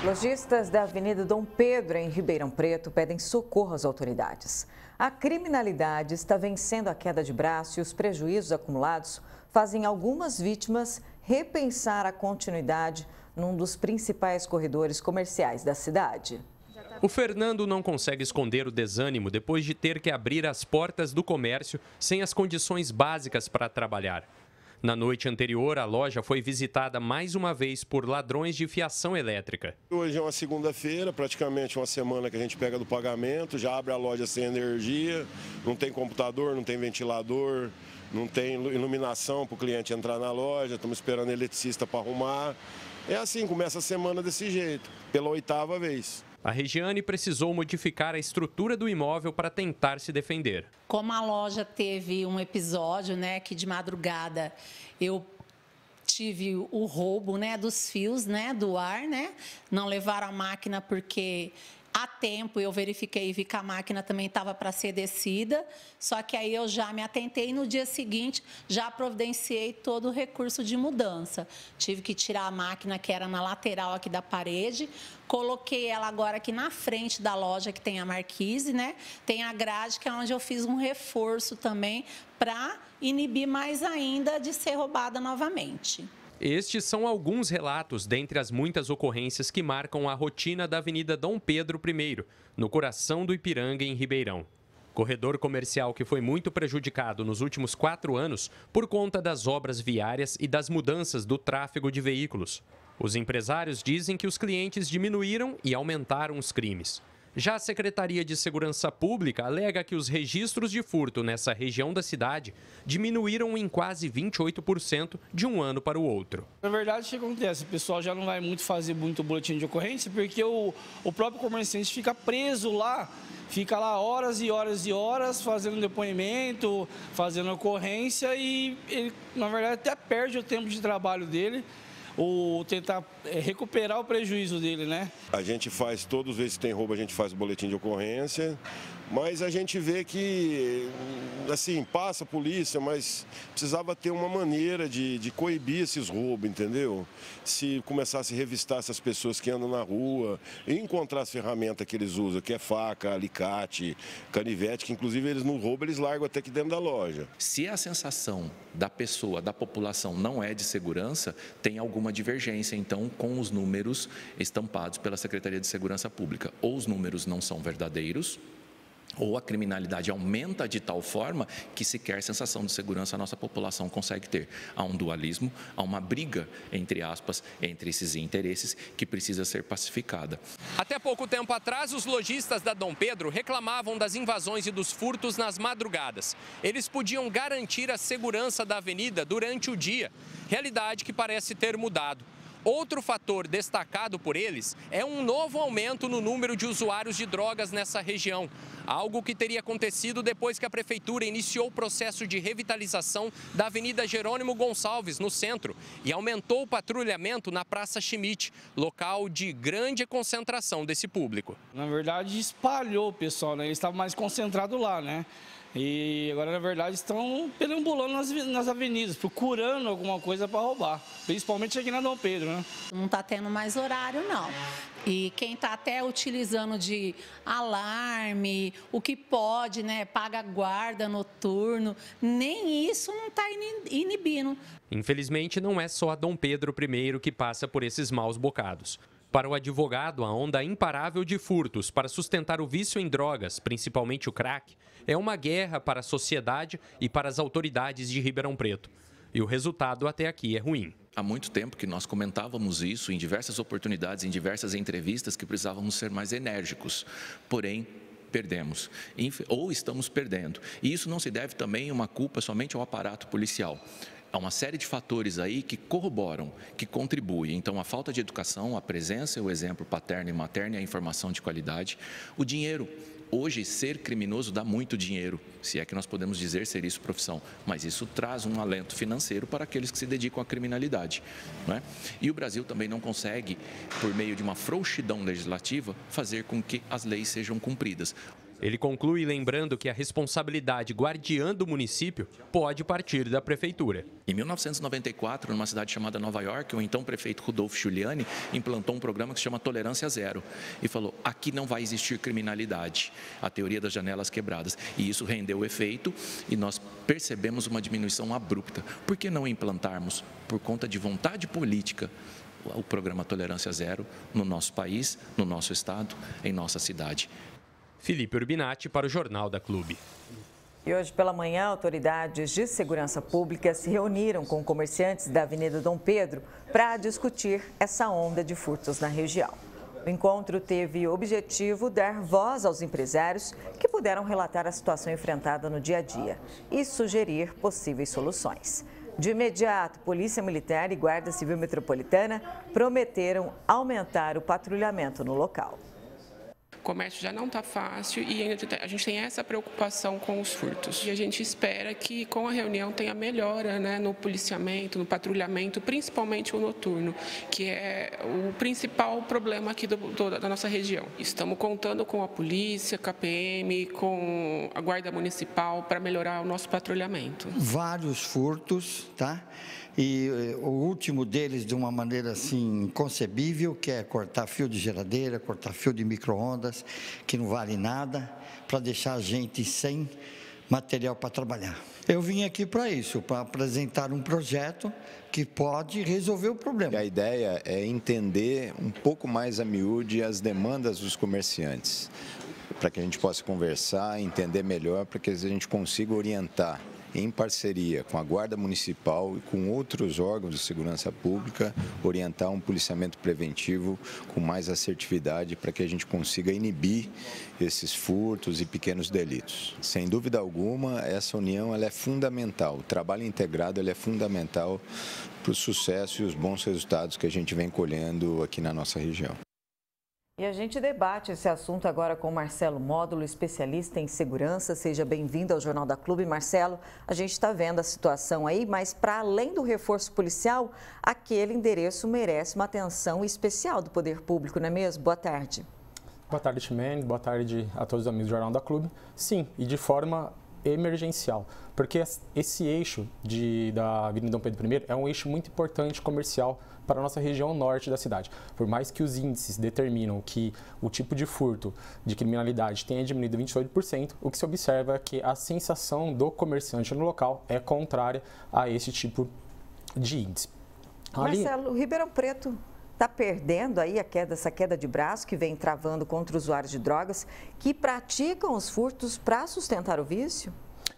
Lojistas da Avenida Dom Pedro, em Ribeirão Preto, pedem socorro às autoridades. A criminalidade está vencendo a queda de braço e os prejuízos acumulados fazem algumas vítimas repensar a continuidade num dos principais corredores comerciais da cidade. O Fernando não consegue esconder o desânimo depois de ter que abrir as portas do comércio sem as condições básicas para trabalhar. Na noite anterior, a loja foi visitada mais uma vez por ladrões de fiação elétrica. Hoje é uma segunda-feira, praticamente uma semana que a gente pega do pagamento, já abre a loja sem energia, não tem computador, não tem ventilador, não tem iluminação para o cliente entrar na loja, estamos esperando eletricista para arrumar. É assim, começa a semana desse jeito, pela 8ª vez. A Regiane precisou modificar a estrutura do imóvel para tentar se defender. Como a loja teve um episódio, que de madrugada eu tive o roubo, dos fios, do ar, Não levaram a máquina porque a tempo eu verifiquei e vi que a máquina também estava para ser descida, só que aí eu já me atentei e no dia seguinte já providenciei todo o recurso de mudança. Tive que tirar a máquina que era na lateral aqui da parede, coloquei ela agora aqui na frente da loja que tem a marquise, Tem a grade que é onde eu fiz um reforço também para inibir mais ainda de ser roubada novamente. Estes são alguns relatos dentre as muitas ocorrências que marcam a rotina da Avenida Dom Pedro I, no coração do Ipiranga, em Ribeirão. Corredor comercial que foi muito prejudicado nos últimos 4 anos por conta das obras viárias e das mudanças do tráfego de veículos. Os empresários dizem que os clientes diminuíram e aumentaram os crimes. Já a Secretaria de Segurança Pública alega que os registros de furto nessa região da cidade diminuíram em quase 28% de um ano para o outro. Na verdade, o que acontece? O pessoal já não vai fazer muito boletim de ocorrência porque o próprio comerciante fica preso lá, fica lá horas e horas e horas fazendo depoimento, fazendo ocorrência e ele, na verdade, até perde o tempo de trabalho dele. Ou tentar recuperar o prejuízo dele, A gente faz, todas as vezes que tem roubo, a gente faz o boletim de ocorrência, mas a gente vê que, assim, passa a polícia, mas precisava ter uma maneira de coibir esses roubos, entendeu? Se começasse a revistar essas pessoas que andam na rua e encontrar as ferramentas que eles usam, que é faca, alicate, canivete, que inclusive eles não roubam, eles largam até aqui dentro da loja. Se a sensação da pessoa, da população não é de segurança, tem alguma divergência, então, com os números estampados pela Secretaria de Segurança Pública. Ou os números não são verdadeiros, ou a criminalidade aumenta de tal forma que sequer sensação de segurança a nossa população consegue ter. Há um dualismo, há uma briga, entre aspas, entre esses interesses que precisa ser pacificada. Até pouco tempo atrás, os lojistas da Dom Pedro reclamavam das invasões e dos furtos nas madrugadas. Eles podiam garantir a segurança da avenida durante o dia, realidade que parece ter mudado. Outro fator destacado por eles é um novo aumento no número de usuários de drogas nessa região, algo que teria acontecido depois que a prefeitura iniciou o processo de revitalização da Avenida Jerônimo Gonçalves, no centro, e aumentou o patrulhamento na Praça Schmidt, local de grande concentração desse público. Na verdade, espalhou o pessoal, Eles estavam mais concentrados lá, E agora, na verdade, estão perambulando nas avenidas, procurando alguma coisa para roubar, principalmente aqui na Dom Pedro, Não está tendo mais horário, não. E quem está até utilizando de alarme, o que pode, paga guarda noturno, nem isso não está inibindo. Infelizmente, não é só a Dom Pedro I que passa por esses maus bocados. Para o advogado, a onda imparável de furtos para sustentar o vício em drogas, principalmente o crack, é uma guerra para a sociedade e para as autoridades de Ribeirão Preto. E o resultado até aqui é ruim. Há muito tempo que nós comentávamos isso em diversas oportunidades, em diversas entrevistas, que precisávamos ser mais enérgicos. Porém, perdemos, ou estamos perdendo. E isso não se deve também a uma culpa somente ao aparato policial. Há uma série de fatores aí que corroboram, que contribuem. Então, a falta de educação, a presença e o exemplo paterno e materno e a informação de qualidade. O dinheiro. Hoje, ser criminoso dá muito dinheiro, se é que nós podemos dizer ser isso profissão. Mas isso traz um alento financeiro para aqueles que se dedicam à criminalidade. E o Brasil também não consegue, por meio de uma frouxidão legislativa, fazer com que as leis sejam cumpridas. Ele conclui lembrando que a responsabilidade guardiã do município pode partir da prefeitura. Em 1994, numa cidade chamada Nova York, o então prefeito Rudolph Giuliani implantou um programa que se chama Tolerância Zero e falou: aqui não vai existir criminalidade, a teoria das janelas quebradas. E isso rendeu efeito e nós percebemos uma diminuição abrupta. Por que não implantarmos, por conta de vontade política, o programa Tolerância Zero no nosso país, no nosso estado, em nossa cidade? Felipe Urbinati para o Jornal da Clube. E hoje pela manhã, autoridades de segurança pública se reuniram com comerciantes da Avenida Dom Pedro para discutir essa onda de furtos na região. O encontro teve o objetivo dar voz aos empresários que puderam relatar a situação enfrentada no dia a dia e sugerir possíveis soluções. De imediato, Polícia Militar e Guarda Civil Metropolitana prometeram aumentar o patrulhamento no local. O comércio já não está fácil e ainda a gente tem essa preocupação com os furtos. E a gente espera que com a reunião tenha melhora, né, no policiamento, no patrulhamento, principalmente o noturno, que é o principal problema aqui da nossa região. Estamos contando com a polícia, com a PM, com a Guarda Municipal para melhorar o nosso patrulhamento. Vários furtos, tá? E o último deles, de uma maneira assim inconcebível, que é cortar fio de geladeira, cortar fio de micro-ondas, que não vale nada, para deixar a gente sem material para trabalhar. Eu vim aqui para isso, para apresentar um projeto que pode resolver o problema. A ideia é entender um pouco mais a miúde as demandas dos comerciantes, para que a gente possa conversar, entender melhor, para que a gente consiga orientar em parceria com a Guarda Municipal e com outros órgãos de segurança pública, orientar um policiamento preventivo com mais assertividade para que a gente consiga inibir esses furtos e pequenos delitos. Sem dúvida alguma, essa união ela é fundamental, o trabalho integrado ele é fundamental para o sucesso e os bons resultados que a gente vem colhendo aqui na nossa região. E a gente debate esse assunto agora com o Marcelo Módulo, especialista em segurança. Seja bem-vindo ao Jornal da Clube. Marcelo, a gente está vendo a situação aí, mas para além do reforço policial, aquele endereço merece uma atenção especial do poder público, não é mesmo? Boa tarde. Boa tarde, Ximene. Boa tarde a todos os amigos do Jornal da Clube. Sim, e de forma emergencial, porque esse eixo da Avenida Dom Pedro I é um eixo muito importante comercial para a nossa região norte da cidade. Por mais que os índices determinam que o tipo de furto, de criminalidade tenha diminuído 28%, o que se observa é que a sensação do comerciante no local é contrária a esse tipo de índice. Marcelo, Ribeirão Preto está perdendo aí essa queda de braço que vem travando contra usuários de drogas que praticam os furtos para sustentar o vício?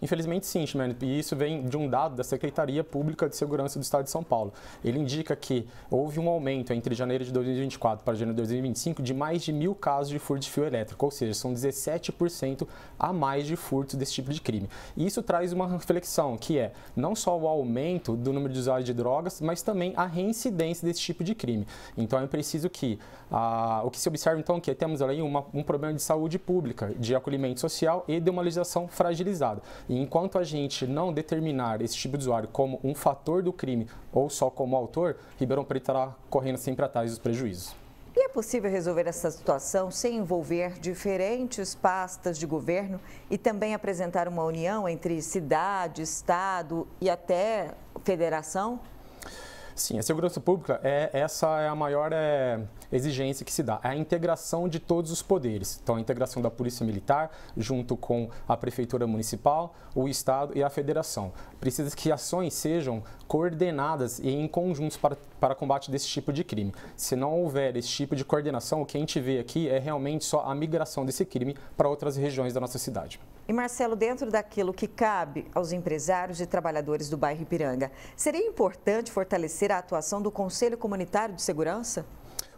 Infelizmente sim, Ximene, e isso vem de um dado da Secretaria Pública de Segurança do Estado de São Paulo. Ele indica que houve um aumento entre janeiro de 2024 para janeiro de 2025 de mais de 1.000 casos de furto de fio elétrico, ou seja, são 17% a mais de furtos desse tipo de crime. E isso traz uma reflexão, que é não só o aumento do número de usuários de drogas, mas também a reincidência desse tipo de crime. Então é preciso que, o que se observa então, que temos ali um problema de saúde pública, de acolhimento social e de uma legislação fragilizada. E enquanto a gente não determinar esse tipo de usuário como um fator do crime ou só como autor, Ribeirão Preto estará correndo sempre atrás dos prejuízos. E é possível resolver essa situação sem envolver diferentes pastas de governo e também apresentar uma união entre cidade, estado e até federação? Sim, a segurança pública essa é a maior exigência que se dá, é a integração de todos os poderes. Então, a integração da Polícia Militar junto com a Prefeitura Municipal, o Estado e a Federação. Precisa que ações sejam coordenadas e em conjuntos para combate desse tipo de crime. Se não houver esse tipo de coordenação, o que a gente vê aqui é realmente só a migração desse crime para outras regiões da nossa cidade. E Marcelo, dentro daquilo que cabe aos empresários e trabalhadores do bairro Ipiranga, seria importante fortalecer a atuação do Conselho Comunitário de Segurança?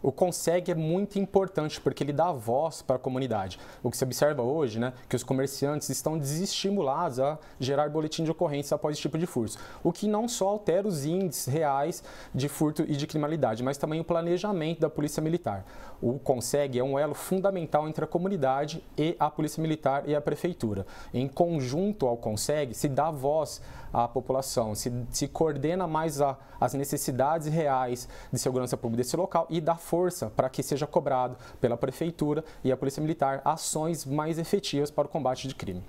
O CONSEG é muito importante porque ele dá voz para a comunidade. O que se observa hoje, que os comerciantes estão desestimulados a gerar boletim de ocorrência após esse tipo de furto. O que não só altera os índices reais de furto e de criminalidade, mas também o planejamento da Polícia Militar. O CONSEG é um elo fundamental entre a comunidade e a Polícia Militar e a Prefeitura. Em conjunto ao CONSEG, se dá voz à população, se coordena mais as necessidades reais de segurança pública desse local e dá força para que seja cobrado pela Prefeitura e a Polícia Militar ações mais efetivas para o combate de crime.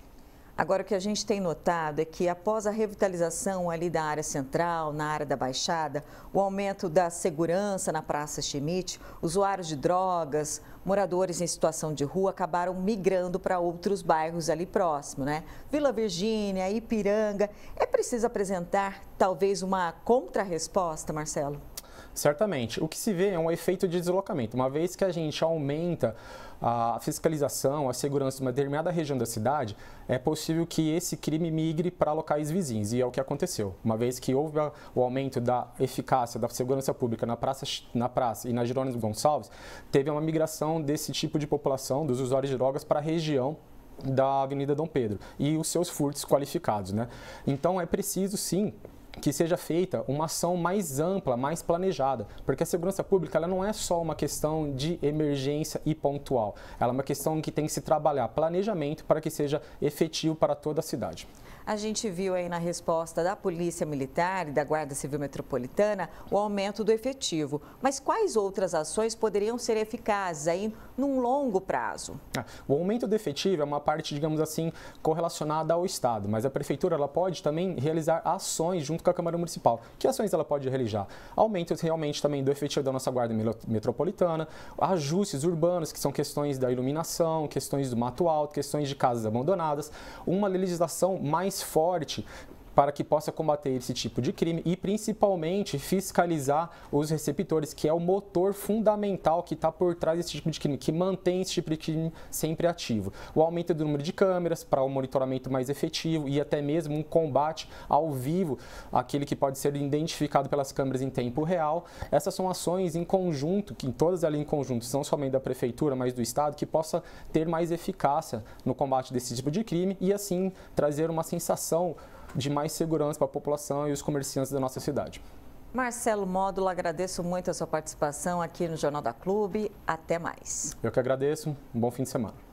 Agora, o que a gente tem notado é que após a revitalização ali da área central, na área da Baixada, o aumento da segurança na Praça Schmidt, usuários de drogas, moradores em situação de rua acabaram migrando para outros bairros ali próximo, né? Vila Virgínia, Ipiranga. É preciso apresentar talvez uma contrarresposta, Marcelo? Certamente. O que se vê é um efeito de deslocamento. Uma vez que a gente aumenta a fiscalização, a segurança de uma determinada região da cidade, é possível que esse crime migre para locais vizinhos, e é o que aconteceu. Uma vez que houve o aumento da eficácia da segurança pública na praça e na Jerônimo Gonçalves, teve uma migração desse tipo de população, dos usuários de drogas, para a região da Avenida Dom Pedro e os seus furtos qualificados, né? Então é preciso, sim, que seja feita uma ação mais ampla, mais planejada, porque a segurança pública ela não é só uma questão de emergência e pontual, ela é uma questão que tem que se trabalhar planejamento para que seja efetivo para toda a cidade. A gente viu aí na resposta da Polícia Militar e da Guarda Civil Metropolitana o aumento do efetivo. Mas quais outras ações poderiam ser eficazes aí num longo prazo? O aumento do efetivo é uma parte, digamos assim, correlacionada ao Estado, mas a Prefeitura ela pode também realizar ações junto com a Câmara Municipal. Que ações ela pode realizar? Aumento realmente também do efetivo da nossa Guarda Metropolitana, ajustes urbanos, que são questões da iluminação, questões do mato alto, questões de casas abandonadas, uma legislação mais forte para que possa combater esse tipo de crime e, principalmente, fiscalizar os receptores, que é o motor fundamental que está por trás desse tipo de crime, que mantém esse tipo de crime sempre ativo. O aumento do número de câmeras para um monitoramento mais efetivo e até mesmo um combate ao vivo, aquele que pode ser identificado pelas câmeras em tempo real. Essas são ações em conjunto, que todas ali em conjunto, não somente da Prefeitura, mas do Estado, que possa ter mais eficácia no combate desse tipo de crime e, assim, trazer uma sensação de mais segurança para a população e os comerciantes da nossa cidade. Marcelo Módulo, agradeço muito a sua participação aqui no Jornal da Clube. Até mais. Eu que agradeço. Um bom fim de semana.